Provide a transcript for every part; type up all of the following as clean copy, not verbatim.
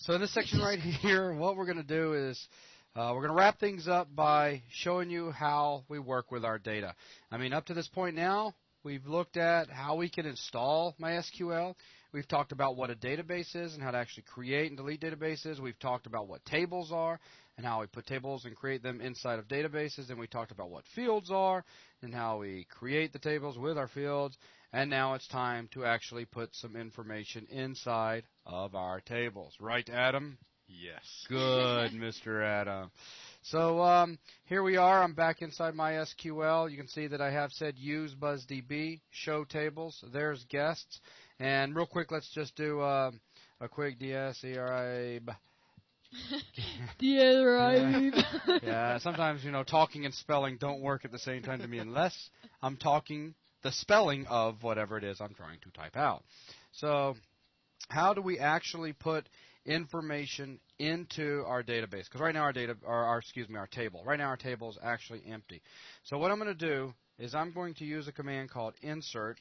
So in this section right here, what we're going to do is we're going to wrap things up by showing you how we work with our data. I mean, up to this point now, we've looked at how we can install MySQL. We've talked about what a database is and how to actually create and delete databases. We've talked about what tables are and how we put tables and create them inside of databases. And we talked about what fields are and how we create the tables with our fields. And now it's time to actually put some information inside of our tables. Right, Adam? Yes. Good, Mr. Adam. So here we are. I'm back inside MySQL. You can see that I have said use BuzzDB, show tables. There's guests. And real quick, let's just do a quick DSERIB. DSERIB. Yeah, sometimes, talking and spelling don't work at the same time to me unless I'm talking the spelling of whatever it is I'm trying to type out. So how do we actually put information into our database? Because right now our table. Right now our table is actually empty. So what I'm going to do is I'm going to use a command called insert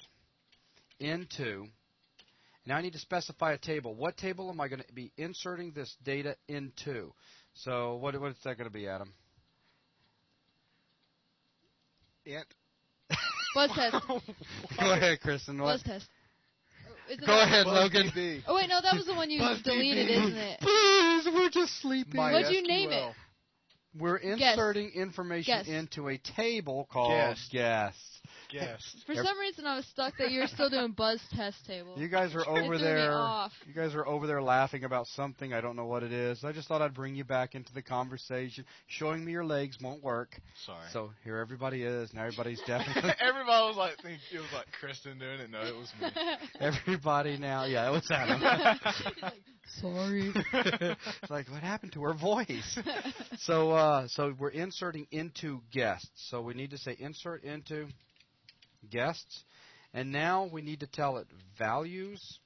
into. Now I need to specify a table. What table am I going to be inserting this data into? So what is that going to be, Adam? Int. Buzz test. Go ahead, Kristen. Buzz test. Go ahead, Logan. Oh, wait, no, that was the one you deleted, isn't it? Please, we're just sleeping. What'd you name it? We're inserting information into a table called guests. For some reason, I was stuck that you were still doing buzz test table. You guys are over there. You guys are over there laughing about something. I don't know what it is. I just thought I'd bring you back into the conversation. Showing me your legs won't work. Sorry. So here everybody is. Now everybody's definitely. Everybody was like, think it was like Kristen doing it. No, it was me. Everybody now. Yeah, it was Adam. Sorry. It's like, what happened to her voice? So we're inserting into guests. So we need to say insert into guests. And now we need to tell it values.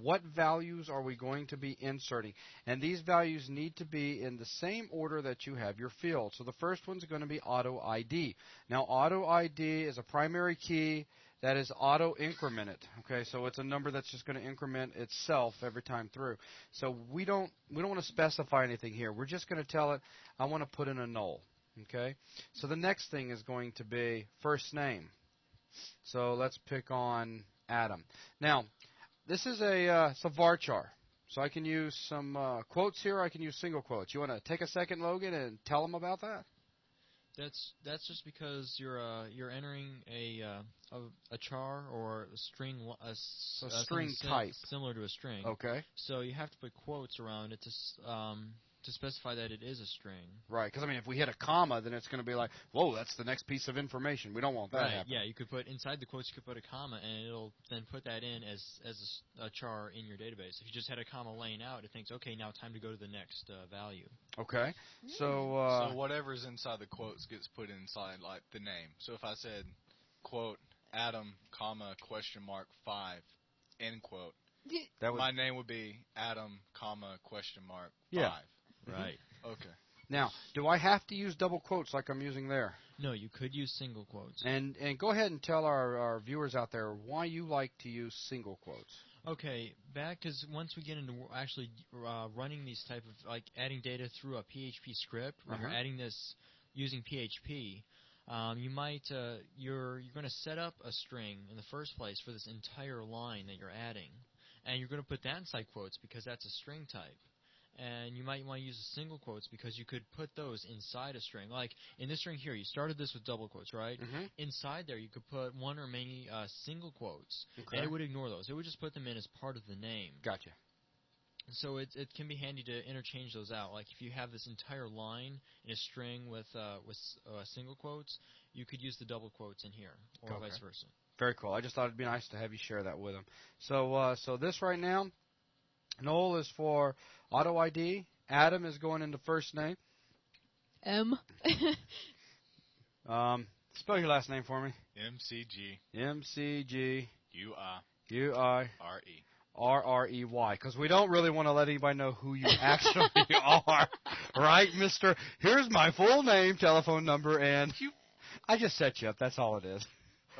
What values are we going to be inserting? And these values need to be in the same order that you have your field. So the first one's going to be auto ID. Now auto ID is a primary key that is auto-incremented. Okay, so it's a number that's just going to increment itself every time through. So we don't want to specify anything here. We're just going to tell it, I want to put in a null. Okay, so the next thing is going to be first name. So let's pick on Adam. Now, this is a varchar. So I can use some quotes here. I can use single quotes. You want to take a second, Logan, and tell them about that? That's just because you're entering a char or a string, a string type similar to a string. Okay. So you have to put quotes around it to specify that it is a string. Right. Because I mean, if we hit a comma, then it's going to be like, whoa, that's the next piece of information. We don't want that. Right. Happening. Yeah. You could put inside the quotes. You could put a comma, and it'll then put that in as a char in your database. If you just had a comma laying out, it thinks, okay, now time to go to the next value. Okay. So whatever's inside the quotes gets put inside like the name. So if I said quote Adam, comma, question mark 5, end quote, my name would be Adam, comma, question mark 5. Yeah. Right. Okay. Now, do I have to use double quotes like I'm using there? No, you could use single quotes. And go ahead and tell our viewers out there why you like to use single quotes. Okay, because once we get into actually running these type of, like adding data through a PHP script, when you're adding this using PHP, you might, you're going to set up a string in the first place for this entire line that you're adding. And you're going to put that inside quotes because that's a string type. And you might want to use the single quotes because you could put those inside a string. Like in this string here, you started this with double quotes, right? Mm-hmm. Inside there, you could put one or many single quotes, and it would ignore those. It would just put them in as part of the name. Gotcha. So it can be handy to interchange those out. Like if you have this entire line in a string with single quotes, you could use the double quotes in here, or vice versa. Very cool. I just thought it'd be nice to have you share that with them. So this right now, Noel is for auto ID. Adam is going into first name. M. Spell your last name for me. MCG. MCG. UI. RE. RREY, because we don't really want to let anybody know who you actually are, right, Mister? Here's my full name, telephone number, and I just set you up. That's all it is.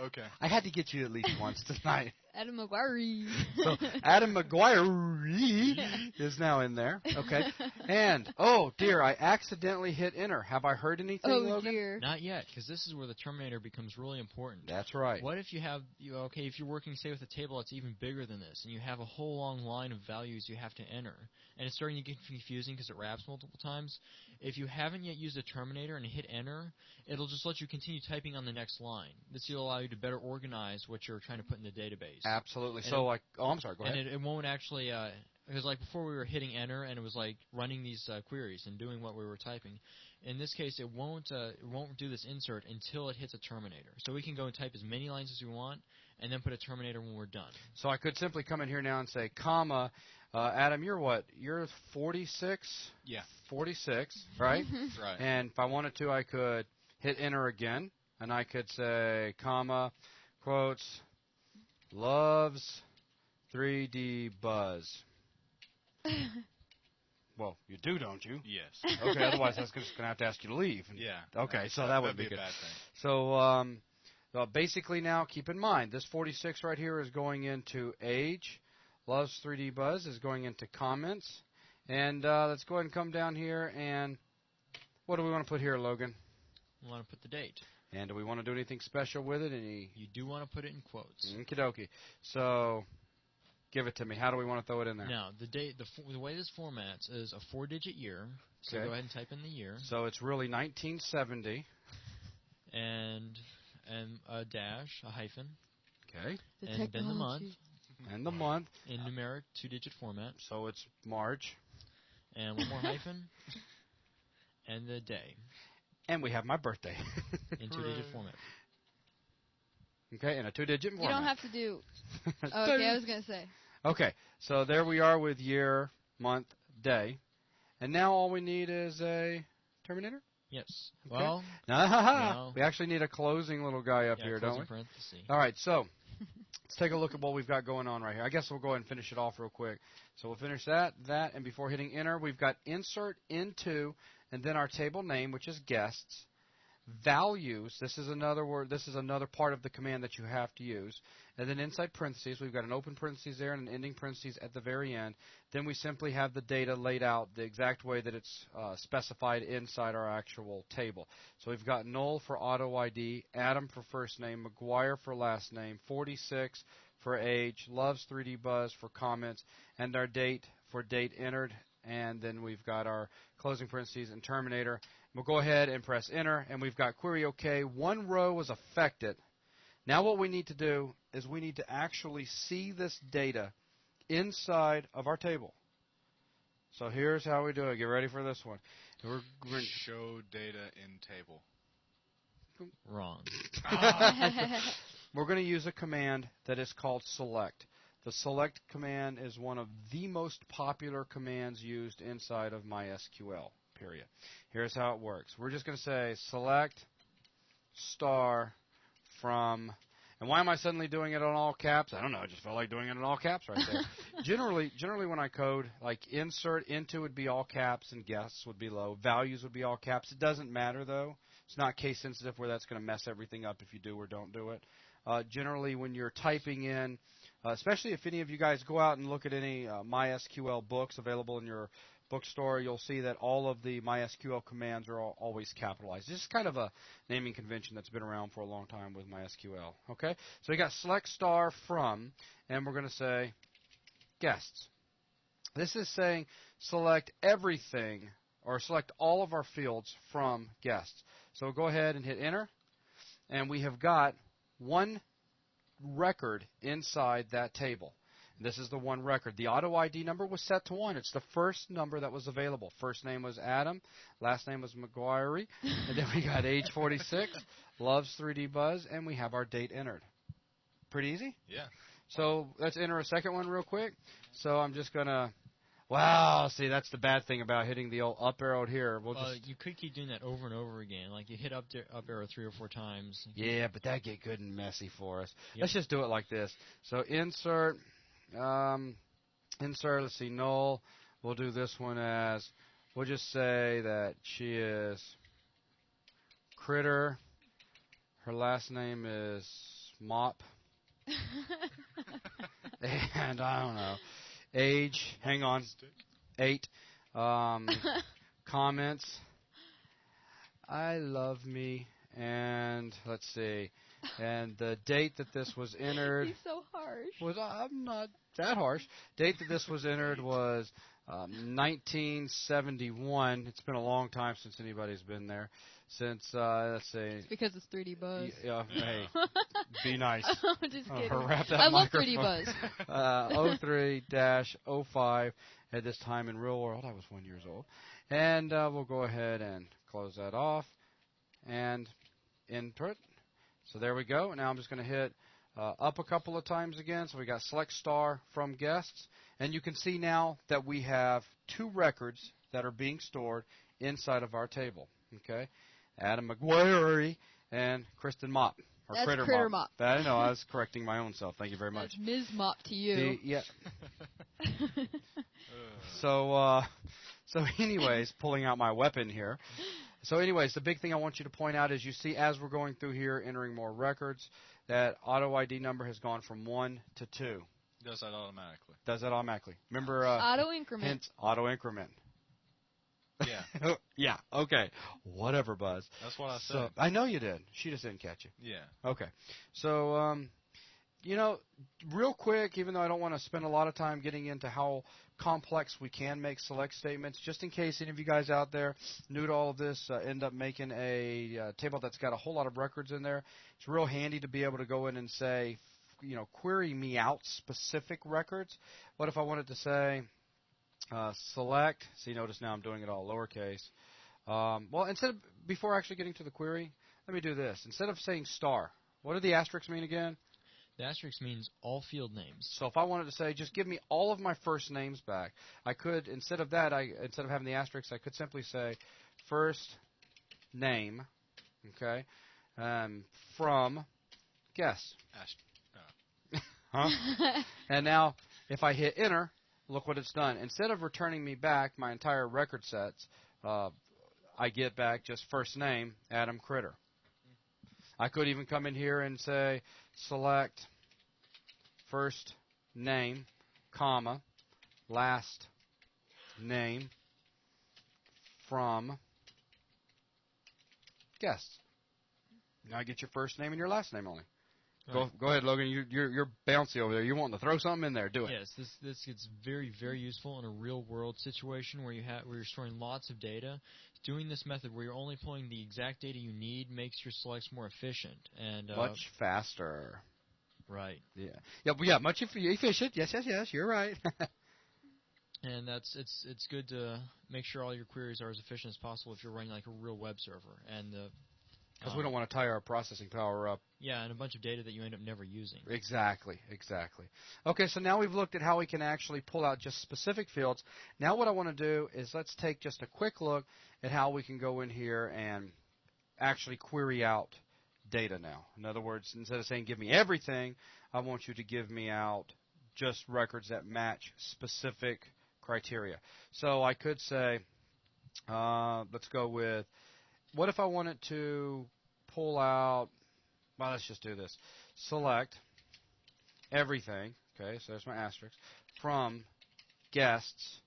Okay. I had to get you at least once tonight. Adam McGuire. So Adam McGuire is now in there. Okay. And, oh, dear, I accidentally hit enter. Have I heard anything, Logan? Dear. Not yet, because this is where the terminator becomes really important. That's right. What if you have, if you're working, say, with a table that's even bigger than this, and you have a whole long line of values you have to enter, and it's starting to get confusing because it wraps multiple times. If you haven't yet used a terminator and hit enter, it'll just let you continue typing on the next line. This will allow you to better organize what you're trying to put in the database. Absolutely. And so, I'm sorry, go ahead. And it won't actually, because like before we were hitting enter and it was like running these queries and doing what we were typing. In this case, it won't do this insert until it hits a terminator. So we can go and type as many lines as we want and then put a terminator when we're done. So I could simply come in here now and say, comma, Adam, you're what? You're 46? Yeah. 46, right? Right. And if I wanted to, I could hit enter again, and I could say, comma, quotes, loves 3D Buzz. Well, you do, don't you? Yes. Okay, otherwise I was just going to have to ask you to leave. Yeah. Okay, so that would be good. A bad thing. So basically now, keep in mind, this 46 right here is going into age. Loves 3D Buzz is going into comments. And let's go ahead and come down here, and what do we want to put here, Logan? We want to put the date. And do we want to do anything special with it? You do want to put it in quotes. Okie dokie. So give it to me. How do we want to throw it in there? Now, the date, the way this formats is a 4-digit year. So Okay. go ahead and type in the year. So it's really 1970. And a dash, a hyphen. Okay. And then the month. And the month. In numeric 2-digit format. So it's March. And one more hyphen. And the day. And we have my birthday. In 2-digit format. Okay, in a 2-digit format. You don't have to do. Okay, I was going to say. Okay, so there we are with year, month, day. And now all we need is a terminator? Yes. Okay. Well, no. We actually need a closing little guy up here, don't we? Parenthesis. All right, so let's take a look at what we've got going on right here. I guess we'll go ahead and finish it off real quick. So we'll finish that, and before hitting enter, we've got insert into, and then our table name, which is guests. Values, this is another word, this is another part of the command that you have to use. And then inside parentheses, we've got an open parentheses there and an ending parentheses at the very end. Then we simply have the data laid out the exact way that it's specified inside our actual table. So we've got null for auto ID, Adam for first name, McGuire for last name, 46 for age, loves 3D Buzz for comments, and our date for date entered. And then we've got our closing parentheses and terminator. We'll go ahead and press enter, and we've got query OK. One row was affected. Now what we need to do is we need to actually see this data inside of our table. So here's how we do it. Get ready for this one. We're Show data in table. Wrong. We're going to use a command that is called select. The select command is one of the most popular commands used inside of MySQL, period. Here's how it works. We're just going to say select star from, and why am I suddenly doing it in all caps? I don't know. I just felt like doing it in all caps right there. Generally when I code, like insert into would be all caps and guests would be low. Values would be all caps. It doesn't matter, though. It's not case sensitive where that's going to mess everything up if you do or don't do it. Generally, when you're typing in, especially if any of you guys go out and look at any MySQL books available in your bookstore, you'll see that all of the MySQL commands are always capitalized. This is kind of a naming convention that's been around for a long time with MySQL. Okay, so we got select star from, and we're going to say guests. This is saying select everything or select all of our fields from guests. So go ahead and hit enter, and we have got one record inside that table. This is the one record. The auto ID number was set to 1. It's the first number that was available. First name was Adam. Last name was McGuire. And then we got age 46, loves 3D Buzz, and we have our date entered. Pretty easy? Yeah. So let's enter a second one real quick. So I'm just going to, wow, see, that's the bad thing about hitting the old up arrow here. You could keep doing that over and over again. Like you hit up arrow 3 or 4 times. Yeah, but that get good and messy for us. Yep. Let's just do it like this. So insert, let's see, null. We'll do this one as, we'll just say that she is Critter. Her last name is Mop. And I don't know. Age, hang on, 8. Comments, I love me, and let's see, and the date that this was entered. He's so harsh. I'm not that harsh. Date that this was entered was 1971. It's been a long time since anybody's been there. Since, let's see. It's because it's 3D Buzz. Yeah, hey, be nice. I'm just kidding. That I love 3D Buzz. 03-05 at this time in real world. I was 1 year old. And we'll go ahead and close that off and input. So there we go. Now I'm just going to hit up a couple of times again. So we got select star from guests. And you can see now that we have 2 records that are being stored inside of our table. Okay, Adam McGuire and Kristen Mott. Or That's Critter Mop. I know, I was correcting my own self. Thank you very much. That's Ms. Mop to you. Yeah. So anyways, pulling out my weapon here. So anyways, the big thing I want you to point out is you see as we're going through here, entering more records, that auto ID number has gone from 1 to 2. Does that automatically. Does that automatically. Remember, auto increment. Hence, auto increment. Yeah. Yeah, okay. Whatever, Buzz. That's what I said. So, I know you did. She just didn't catch you. Yeah. Okay. So, real quick, even though I don't want to spend a lot of time getting into how complex we can make select statements, just in case any of you guys out there new to all of this end up making a table that's got a whole lot of records in there, it's real handy to be able to go in and say, query me out specific records. What if I wanted to say select, see, notice now I'm doing it all lowercase. Before actually getting to the query, let me do this. Instead of saying star, what do the asterisks mean again? The asterisk means all field names. So if I wanted to say, just give me all of my first names back, I could, instead of having the asterisk, I could simply say first name, okay, from guess. Huh? And now, if I hit enter, look what it's done. Instead of returning me back my entire record sets, I get back just first name, Adam Critter. I could even come in here and say select first name, comma, last name from guests. Now I get your first name and your last name only. Right. Go ahead, Logan. You're bouncy over there. You want to throw something in there? Do it. Yes, this gets very, very useful in a real world situation where you're storing lots of data. Doing this method where you're only pulling the exact data you need makes your selects more efficient and much faster. Right. Yeah, much efficient. Yes. You're right. And it's good to make sure all your queries are as efficient as possible if you're running like a real web server and because we don't want to tie our processing power up. Yeah, and a bunch of data that you end up never using. Exactly. Okay, so now we've looked at how we can actually pull out just specific fields. Now what I want to do is let's take just a quick look at how we can go in here and actually query out data now. In other words, instead of saying give me everything, I want you to give me out just records that match specific criteria. So I could say, let's go with, what if I wanted to pull out, well, let's just do this. Select everything, okay, so there's my asterisk, from guests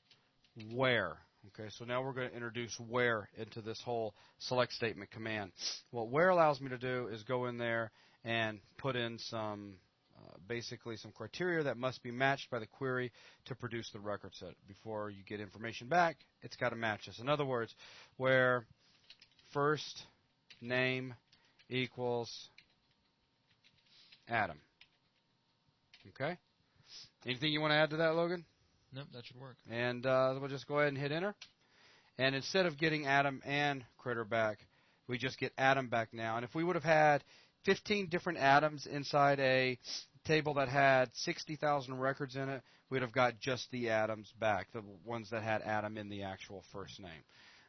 where. Okay, so now we're going to introduce where into this whole select statement command. What where allows me to do is go in there and put in some, basically some criteria that must be matched by the query to produce the record set. Before you get information back, it's got to match this. In other words, where first name equals Adam. Okay? Anything you want to add to that, Logan? Nope, that should work. And we'll just go ahead and hit enter. And instead of getting Adam and Critter back, we just get Adam back now. And if we would have had 15 different Adams inside a table that had 60,000 records in it, we'd have got just the Adams back, the ones that had Adam in the actual first name.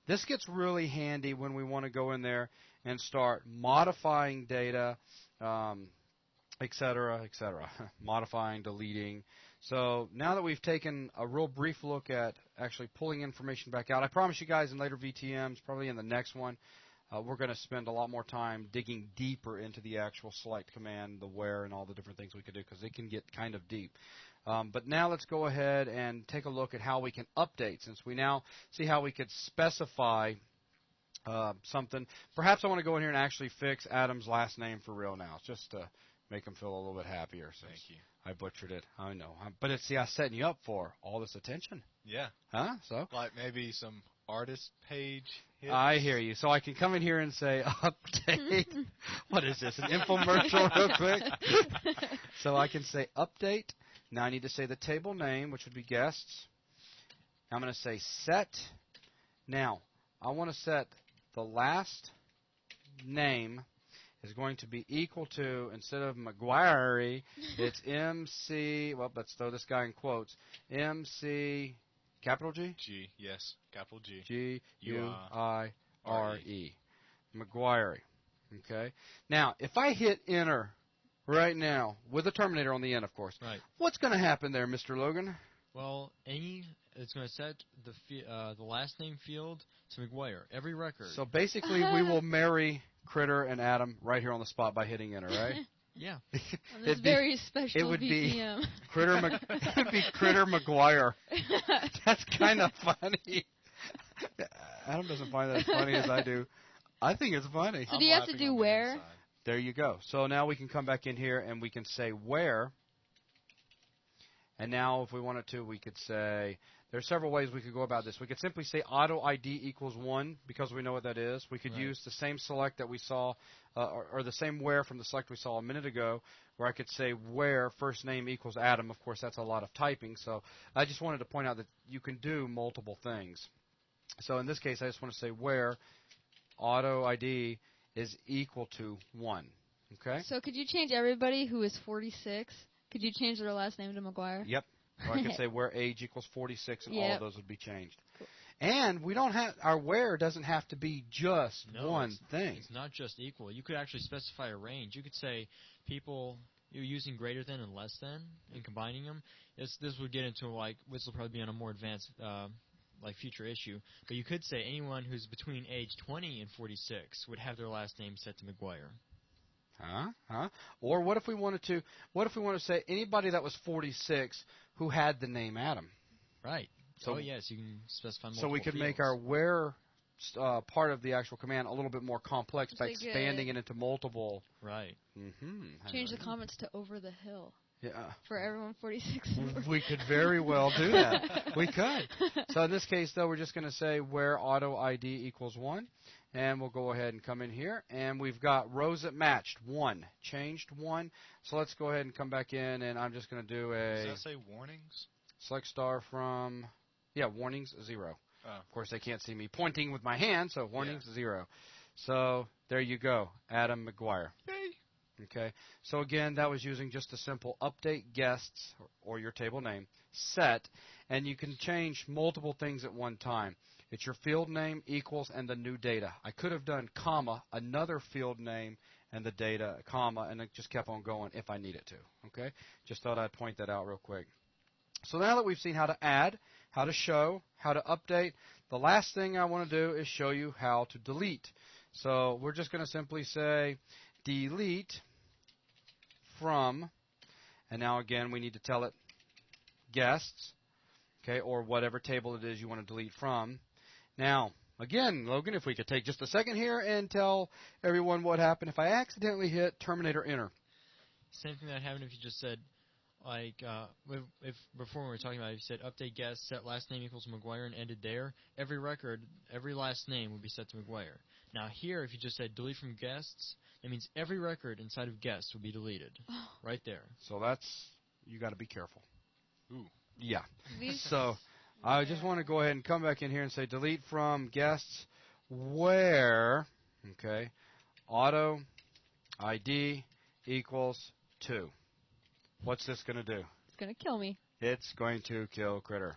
This gets really handy when we want to go in there and start modifying data, et cetera, modifying, deleting. So now that we've taken a real brief look at actually pulling information back out, I promise you guys in later VTMs, probably in the next one, we're going to spend a lot more time digging deeper into the actual select command, the where, and all the different things we could do because it can get kind of deep. But now let's go ahead and take a look at how we can update, since we now see how we could specify something. Perhaps I want to go in here and actually fix Adam's last name for real now, just to make him feel a little bit happier. Thank you. I butchered it. I know. But it's, see, I was setting you up for all this attention. Yeah. Huh? So? Like maybe some artist page hits. I hear you. So I can come in here and say, update. What is this, an infomercial real quick? So I can say update. Now I need to say the table name, which would be guests. I'm going to say set. Now, I want to set the last name is going to be equal to, instead of McGuire, it's MC, well, let's throw this guy in quotes, MC, capital G? G, yes, capital G. G-U-I-R-E. McGuire. Okay. Now, if I hit enter right now, with a terminator on the end, of course, right. What's going to happen there, Mr. Logan? Well, it's going to set the last name field to McGuire, every record. So basically, we will marry Critter and Adam right here on the spot by hitting enter, right? Yeah. On this very special it would VPM. Be Critter. It would be Critter McGuire. That's kind of funny. Adam doesn't find that as funny as I do. I think it's funny. So do you have to do where? There you go. So now we can come back in here and we can say where. And now if we wanted to, we could say, there's several ways we could go about this. We could simply say auto ID equals 1 because we know what that is. We could use the same select that we saw, or the same where from the select we saw a minute ago, where I could say where first name equals Adam. Of course, that's a lot of typing. So I just wanted to point out that you can do multiple things. So in this case, I just want to say where auto ID is equal to 1. Okay? So could you change everybody who is 46? Could you change their last name to McGuire? Yep. Or I could say where age equals 46, and all of those would be changed. Cool. And we don't have our where doesn't have to be just one thing. It's not just equal. You could actually specify a range. You could say people you're using greater than and less than, and combining them. This would get into this will probably be on a more advanced future issue. But you could say anyone who's between age 20 and 46 would have their last name set to McGuire. Or what if we wanted to say anybody that was 46 who had the name Adam? Right. So, yes, you can specify multiple So we could fields. make our where part of the actual command a little bit more complex by expanding it into multiple. Right. Mm-hmm. Change the comments to over the hill. Yeah. For everyone 46. We could very well do that. We could. So in this case, though, we're just going to say where auto ID equals 1. And we'll go ahead and come in here. And we've got rows that matched 1. Changed 1. So let's go ahead and come back in. And I'm just going to do a... Does that say warnings? Select star from... Yeah, warnings 0. Oh. Of course, they can't see me pointing with my hand, so warnings 0. So there you go. Adam McGuire. Yay. Okay. So again, that was using just a simple update guests or your table name set. And you can change multiple things at one time. It's your field name equals and the new data. I could have done comma, another field name and the data, comma, and it just kept on going if I needed to. Okay? Just thought I'd point that out real quick. So now that we've seen how to add, how to show, how to update, the last thing I want to do is show you how to delete. So we're just going to simply say delete from, and now again we need to tell it guests, okay, or whatever table it is you want to delete from. Now, again, Logan, if we could take just a second here and tell everyone what happened if I accidentally hit Terminator Enter. Same thing that happened if you just said, if before we were talking about it, if you said update guest, set last name equals McGuire and ended there, every record, every last name would be set to McGuire. Now here, if you just said delete from guests, that means every record inside of guests would be deleted. Right there. So you got to be careful. Ooh. Yeah. So I just want to go ahead and come back in here and say delete from guests where, okay, auto ID equals 2. What's this going to do? It's going to kill me. It's going to kill Critter.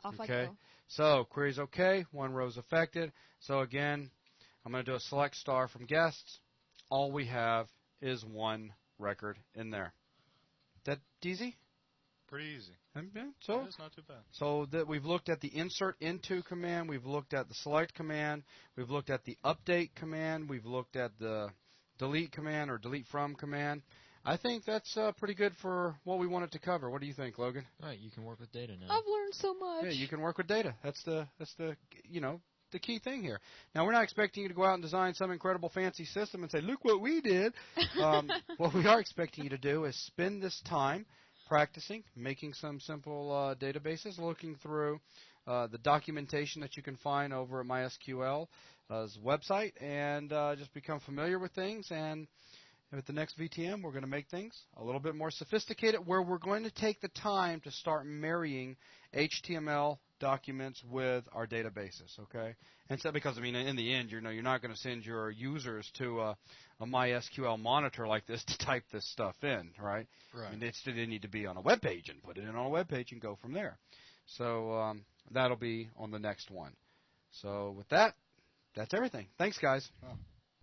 Off I okay. go. So query's okay. 1 row's affected. So again, I'm going to do a select star from guests. All we have is 1 record in there. That easy? Pretty easy. So it's not too bad. So that we've looked at the insert into command, we've looked at the select command, we've looked at the update command, we've looked at the delete command or delete from command. I think that's pretty good for what we wanted to cover. What do you think, Logan? Right, you can work with data now. I've learned so much. Yeah, you can work with data. That's the the key thing here. Now, we're not expecting you to go out and design some incredible fancy system and say, look what we did. What we are expecting you to do is spend this time practicing, making some simple databases, looking through the documentation that you can find over at MySQL's website, and just become familiar with things. And at the next VTM, we're going to make things a little bit more sophisticated, where we're going to take the time to start marrying HTML documents with our databases, okay? And so, because, I mean, in the end, you're not going to send your users to a MySQL monitor like this to type this stuff in, right? Right. I mean, they need to be on a web page and put it in on a web page and go from there. So that'll be on the next one. So with that, that's everything. Thanks, guys. Oh.